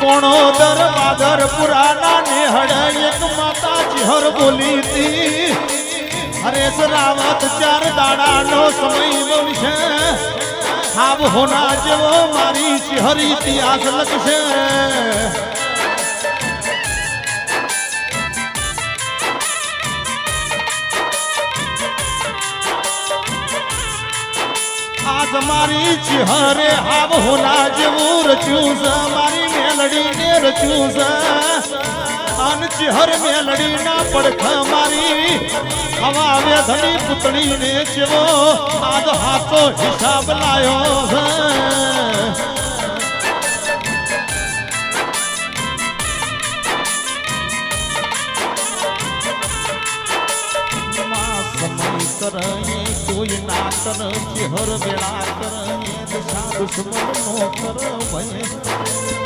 કોણોદર બાદર પુરાના નેહડ એક માતાજી હર બોલી હતી હરેશ રાવત 4 દાડાનો સમય બનશે ખાબ હોના જેવો મારી ચિહરી ઇતિહાસ લખશે આજ મારી ચિહરે હાબ હોના જેવું રચ્યું છે મારી મેલડી ને રચ્યું છે અન ચિહર મેલડી ના પડખ મારી હવા વેધની પુતળી ને જેવો આજ હાથો હિસાબ લાયો છે કરે કોઈ ના કરે ચિહર વેળા કરે દશા દુશ્મન નો કરે ભય